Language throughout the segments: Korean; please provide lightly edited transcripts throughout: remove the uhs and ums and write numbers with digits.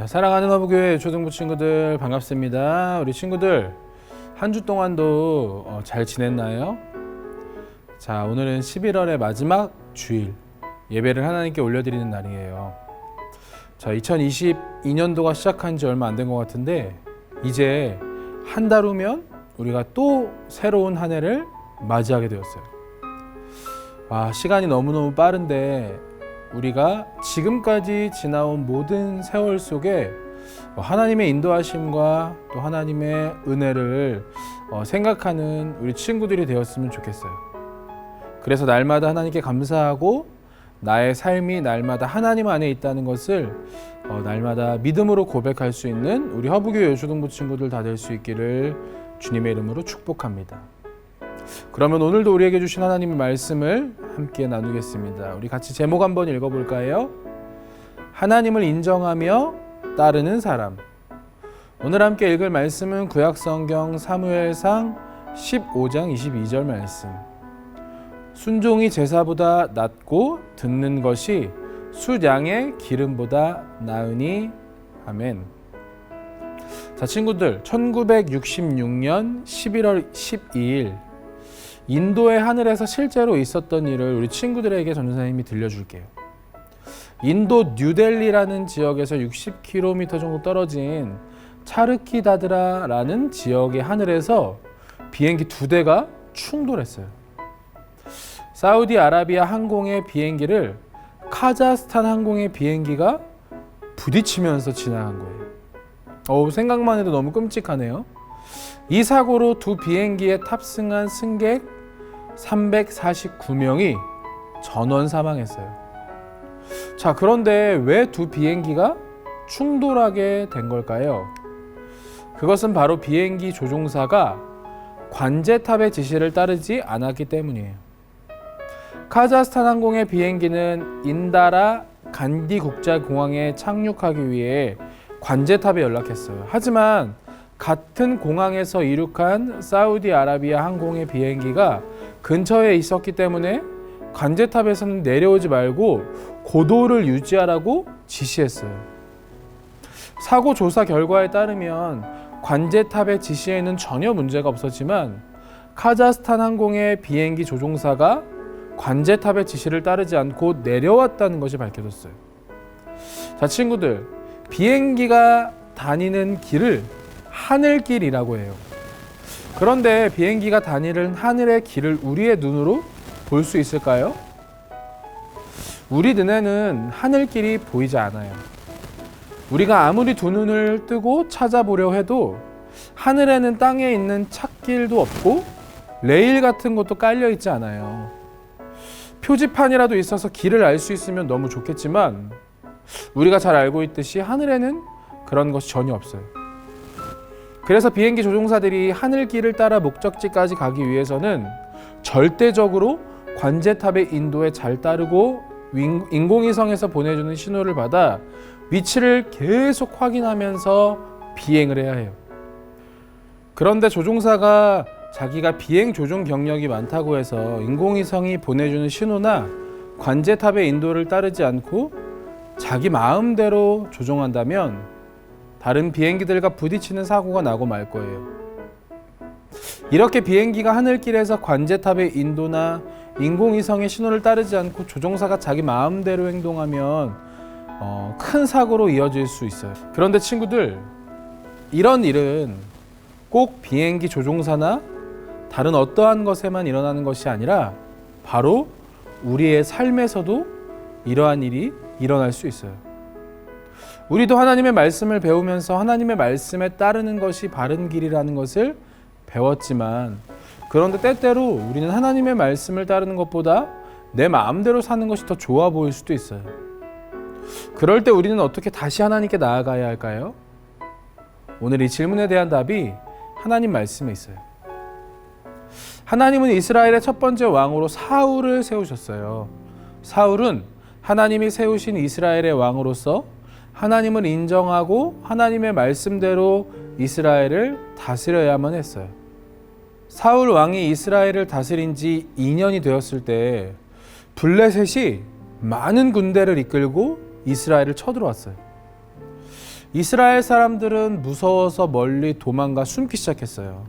자, 사랑하는 허브교회 초등부 친구들 반갑습니다. 우리 친구들 한 주 동안도 잘 지냈나요? 자, 오늘은 11월의 마지막 주일 예배를 하나님께 올려드리는 날이에요. 자, 2022년도가 시작한 지 얼마 안 된 것 같은데 이제 한 달 후면 우리가 또 새로운 한 해를 맞이하게 되었어요. 시간이 너무너무 빠른데 우리가 지금까지 지나온 모든 세월 속에 하나님의 인도하심과 또 하나님의 은혜를 생각하는 우리 친구들이 되었으면 좋겠어요. 그래서 날마다 하나님께 감사하고 나의 삶이 날마다 하나님 안에 있다는 것을 날마다 믿음으로 고백할 수 있는 우리 허브교회 여초등부 친구들 다 될 수 있기를 주님의 이름으로 축복합니다. 그러면 오늘도 우리에게 주신 하나님의 말씀을 함께 나누겠습니다. 우리 같이 제목 한번 읽어볼까요? 하나님을 인정하며 따르는 사람. 오늘 함께 읽을 말씀은 구약성경 사무엘상 15장 22절 말씀. 순종이 제사보다 낫고 듣는 것이 숫양의 기름보다 나으니. 아멘. 자, 친구들, 1966년 11월 12일 인도의 하늘에서 실제로 있었던 일을 우리 친구들에게 전도사님이 들려줄게요. 인도 뉴델리라는 지역에서 60km 정도 떨어진 차르키다드라라는 지역의 하늘에서 비행기 2대가 충돌했어요. 사우디아라비아 항공의 비행기를 카자흐스탄 항공의 비행기가 부딪히면서 지나간 거예요. 생각만 해도 너무 끔찍하네요. 이 사고로 두 비행기에 탑승한 승객 349명이 전원 사망했어요. 자, 그런데 왜 두 비행기가 충돌하게 된 걸까요? 그것은 바로 비행기 조종사가 관제탑의 지시를 따르지 않았기 때문이에요. 카자흐스탄 항공의 비행기는 인다라 간디 국제공항에 착륙하기 위해 관제탑에 연락했어요. 하지만 같은 공항에서 이륙한 사우디아라비아 항공의 비행기가 근처에 있었기 때문에 관제탑에서는 내려오지 말고 고도를 유지하라고 지시했어요. 사고 조사 결과에 따르면 관제탑의 지시에는 전혀 문제가 없었지만 카자흐스탄 항공의 비행기 조종사가 관제탑의 지시를 따르지 않고 내려왔다는 것이 밝혀졌어요. 자, 친구들, 비행기가 다니는 길을 하늘길이라고 해요. 그런데 비행기가 다니는 하늘의 길을 우리의 눈으로 볼 수 있을까요? 우리 눈에는 하늘길이 보이지 않아요. 우리가 아무리 두 눈을 뜨고 찾아보려 해도 하늘에는 땅에 있는 찻길도 없고 레일 같은 것도 깔려 있지 않아요. 표지판이라도 있어서 길을 알 수 있으면 너무 좋겠지만 우리가 잘 알고 있듯이 하늘에는 그런 것이 전혀 없어요. 그래서 비행기 조종사들이 하늘길을 따라 목적지까지 가기 위해서는 절대적으로 관제탑의 인도에 잘 따르고 인공위성에서 보내주는 신호를 받아 위치를 계속 확인하면서 비행을 해야 해요. 그런데 조종사가 자기가 비행 조종 경력이 많다고 해서 인공위성이 보내주는 신호나 관제탑의 인도를 따르지 않고 자기 마음대로 조종한다면 다른 비행기들과 부딪히는 사고가 나고 말 거예요. 이렇게 비행기가 하늘길에서 관제탑의 인도나 인공위성의 신호를 따르지 않고 조종사가 자기 마음대로 행동하면 큰 사고로 이어질 수 있어요. 그런데 친구들, 이런 일은 꼭 비행기 조종사나 다른 어떠한 것에만 일어나는 것이 아니라 바로 우리의 삶에서도 이러한 일이 일어날 수 있어요. 우리도 하나님의 말씀을 배우면서 하나님의 말씀에 따르는 것이 바른 길이라는 것을 배웠지만 그런데 때때로 우리는 하나님의 말씀을 따르는 것보다 내 마음대로 사는 것이 더 좋아 보일 수도 있어요. 그럴 때 우리는 어떻게 다시 하나님께 나아가야 할까요? 오늘 이 질문에 대한 답이 하나님 말씀에 있어요. 하나님은 이스라엘의 첫 번째 왕으로 사울을 세우셨어요. 사울은 하나님이 세우신 이스라엘의 왕으로서 하나님을 인정하고 하나님의 말씀대로 이스라엘을 다스려야만 했어요. 사울 왕이 이스라엘을 다스린 지 2년이 되었을 때 블레셋이 많은 군대를 이끌고 이스라엘을 쳐들어왔어요. 이스라엘 사람들은 무서워서 멀리 도망가 숨기 시작했어요.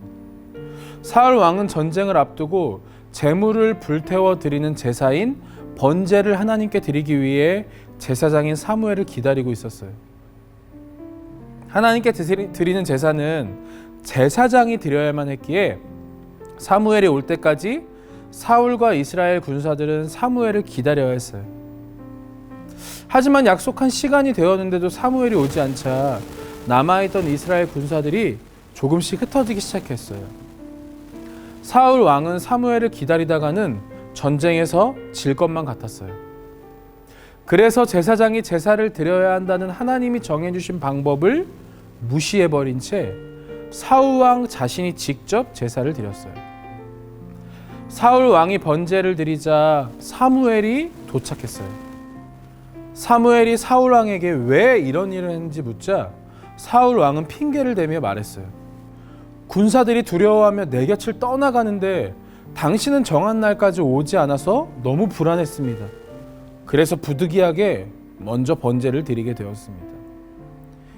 사울 왕은 전쟁을 앞두고 제물을 불태워 드리는 제사인 번제를 하나님께 드리기 위해 제사장인 사무엘을 기다리고 있었어요. 하나님께 드리는 제사는 제사장이 드려야만 했기에 사무엘이 올 때까지 사울과 이스라엘 군사들은 사무엘을 기다려야 했어요. 하지만 약속한 시간이 되었는데도 사무엘이 오지 않자 남아있던 이스라엘 군사들이 조금씩 흩어지기 시작했어요. 사울 왕은 사무엘을 기다리다가는 전쟁에서 질 것만 같았어요. 그래서 제사장이 제사를 드려야 한다는 하나님이 정해주신 방법을 무시해버린 채 사울 왕 자신이 직접 제사를 드렸어요. 사울 왕이 번제를 드리자 사무엘이 도착했어요. 사무엘이 사울 왕에게 왜 이런 일을 했는지 묻자 사울 왕은 핑계를 대며 말했어요. 군사들이 두려워하며 내 곁을 떠나가는데 당신은 정한 날까지 오지 않아서 너무 불안했습니다. 그래서 부득이하게 먼저 번제를 드리게 되었습니다.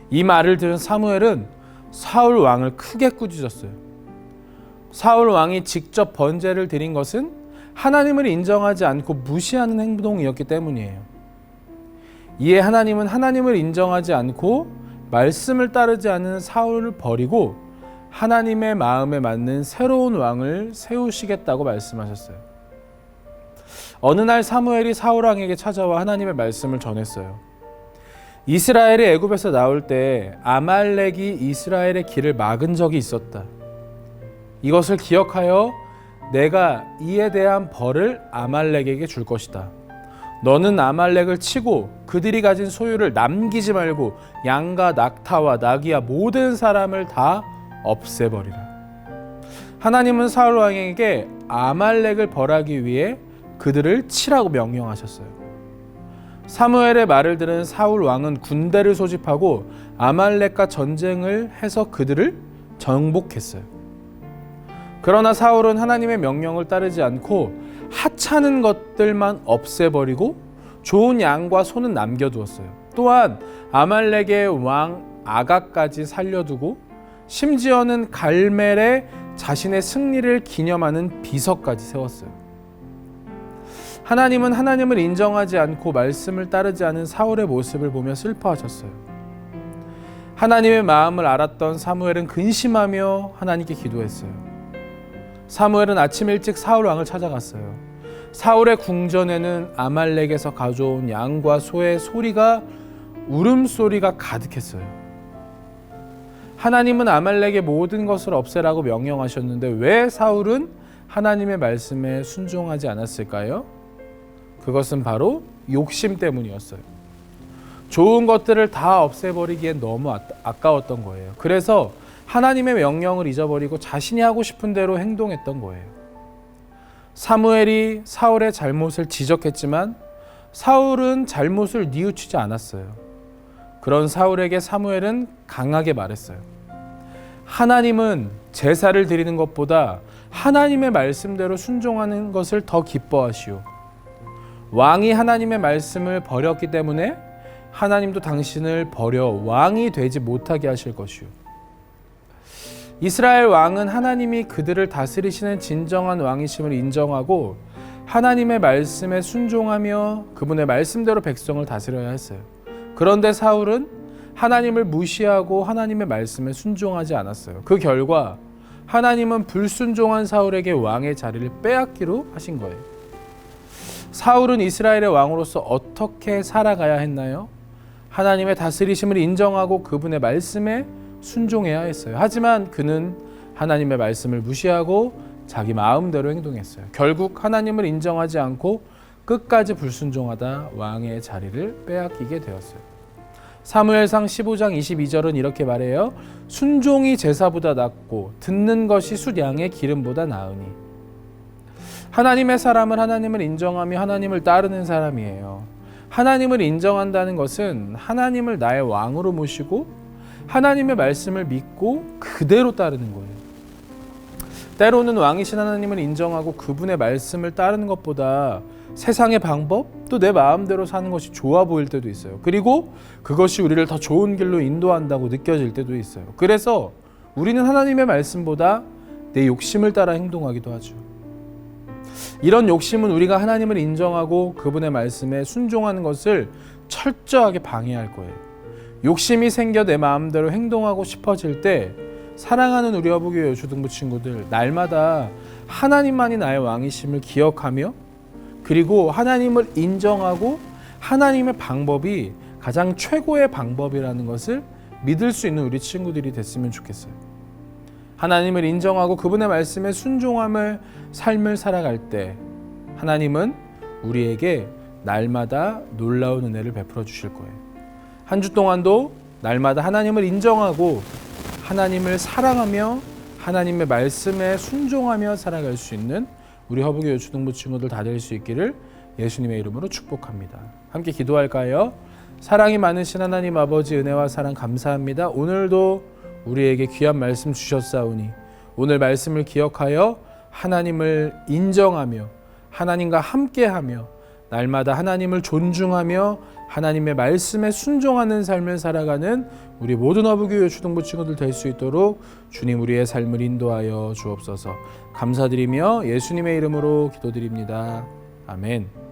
이 말을 들은 사무엘은 사울 왕을 크게 꾸짖었어요. 사울 왕이 직접 번제를 드린 것은 하나님을 인정하지 않고 무시하는 행동이었기 때문이에요. 이에 하나님은 하나님을 인정하지 않고 말씀을 따르지 않은 사울을 버리고 하나님의 마음에 맞는 새로운 왕을 세우시겠다고 말씀하셨어요. 어느 날 사무엘이 사울 왕에게 찾아와 하나님의 말씀을 전했어요. 이스라엘이 애굽에서 나올 때 아말렉이 이스라엘의 길을 막은 적이 있었다. 이것을 기억하여 내가 이에 대한 벌을 아말렉에게 줄 것이다. 너는 아말렉을 치고 그들이 가진 소유를 남기지 말고 양과 낙타와 나귀와 모든 사람을 다 없애버리라. 하나님은 사울 왕에게 아말렉을 벌하기 위해 그들을 치라고 명령하셨어요. 사무엘의 말을 들은 사울 왕은 군대를 소집하고 아말렉과 전쟁을 해서 그들을 정복했어요. 그러나 사울은 하나님의 명령을 따르지 않고 하찮은 것들만 없애버리고 좋은 양과 소는 남겨두었어요. 또한 아말렉의 왕 아각까지 살려두고 심지어는 갈멜에 자신의 승리를 기념하는 비석까지 세웠어요. 하나님은 하나님을 인정하지 않고 말씀을 따르지 않은 사울의 모습을 보며 슬퍼하셨어요. 하나님의 마음을 알았던 사무엘은 근심하며 하나님께 기도했어요. 사무엘은 아침 일찍 사울 왕을 찾아갔어요. 사울의 궁전에는 아말렉에서 가져온 양과 소의 소리가 울음소리가 가득했어요. 하나님은 아말렉의 모든 것을 없애라고 명령하셨는데 왜 사울은 하나님의 말씀에 순종하지 않았을까요? 그것은 바로 욕심 때문이었어요. 좋은 것들을 다 없애버리기엔 너무 아까웠던 거예요. 그래서 하나님의 명령을 잊어버리고 자신이 하고 싶은 대로 행동했던 거예요. 사무엘이 사울의 잘못을 지적했지만 사울은 잘못을 뉘우치지 않았어요. 그런 사울에게 사무엘은 강하게 말했어요. 하나님은 제사를 드리는 것보다 하나님의 말씀대로 순종하는 것을 더 기뻐하시오. 왕이 하나님의 말씀을 버렸기 때문에 하나님도 당신을 버려 왕이 되지 못하게 하실 것이오. 이스라엘 왕은 하나님이 그들을 다스리시는 진정한 왕이심을 인정하고 하나님의 말씀에 순종하며 그분의 말씀대로 백성을 다스려야 했어요. 그런데 사울은 하나님을 무시하고 하나님의 말씀에 순종하지 않았어요. 그 결과 하나님은 불순종한 사울에게 왕의 자리를 빼앗기로 하신 거예요. 사울은 이스라엘의 왕으로서 어떻게 살아가야 했나요? 하나님의 다스리심을 인정하고 그분의 말씀에 순종해야 했어요. 하지만 그는 하나님의 말씀을 무시하고 자기 마음대로 행동했어요. 결국 하나님을 인정하지 않고 끝까지 불순종하다 왕의 자리를 빼앗기게 되었어요. 사무엘상 15장 22절은 이렇게 말해요. 순종이 제사보다 낫고 듣는 것이 숫양의 기름보다 나으니. 하나님의 사람은 하나님을 인정하며 하나님을 따르는 사람이에요. 하나님을 인정한다는 것은 하나님을 나의 왕으로 모시고 하나님의 말씀을 믿고 그대로 따르는 거예요. 때로는 왕이신 하나님을 인정하고 그분의 말씀을 따르는 것보다 세상의 방법 또 내 마음대로 사는 것이 좋아 보일 때도 있어요. 그리고 그것이 우리를 더 좋은 길로 인도한다고 느껴질 때도 있어요. 그래서 우리는 하나님의 말씀보다 내 욕심을 따라 행동하기도 하죠. 이런 욕심은 우리가 하나님을 인정하고 그분의 말씀에 순종하는 것을 철저하게 방해할 거예요. 욕심이 생겨 내 마음대로 행동하고 싶어질 때 사랑하는 우리 허브교회 여주등부 친구들, 날마다 하나님만이 나의 왕이심을 기억하며 그리고 하나님을 인정하고 하나님의 방법이 가장 최고의 방법이라는 것을 믿을 수 있는 우리 친구들이 됐으면 좋겠어요. 하나님을 인정하고 그분의 말씀에 순종함을 삶을 살아갈 때 하나님은 우리에게 날마다 놀라운 은혜를 베풀어 주실 거예요. 한 주 동안도 날마다 하나님을 인정하고 하나님을 사랑하며 하나님의 말씀에 순종하며 살아갈 수 있는 우리 허브교회 여주등부 친구들 다 될 수 있기를 예수님의 이름으로 축복합니다. 함께 기도할까요? 사랑이 많으신 하나님 아버지, 은혜와 사랑 감사합니다. 오늘도 우리에게 귀한 말씀 주셨사오니 오늘 말씀을 기억하여 하나님을 인정하며 하나님과 함께하며 날마다 하나님을 존중하며 하나님의 말씀에 순종하는 삶을 살아가는 우리 모든 허브교회 여주등부 친구들 될 수 있도록 주님 우리의 삶을 인도하여 주옵소서. 감사드리며 예수님의 이름으로 기도드립니다. 아멘.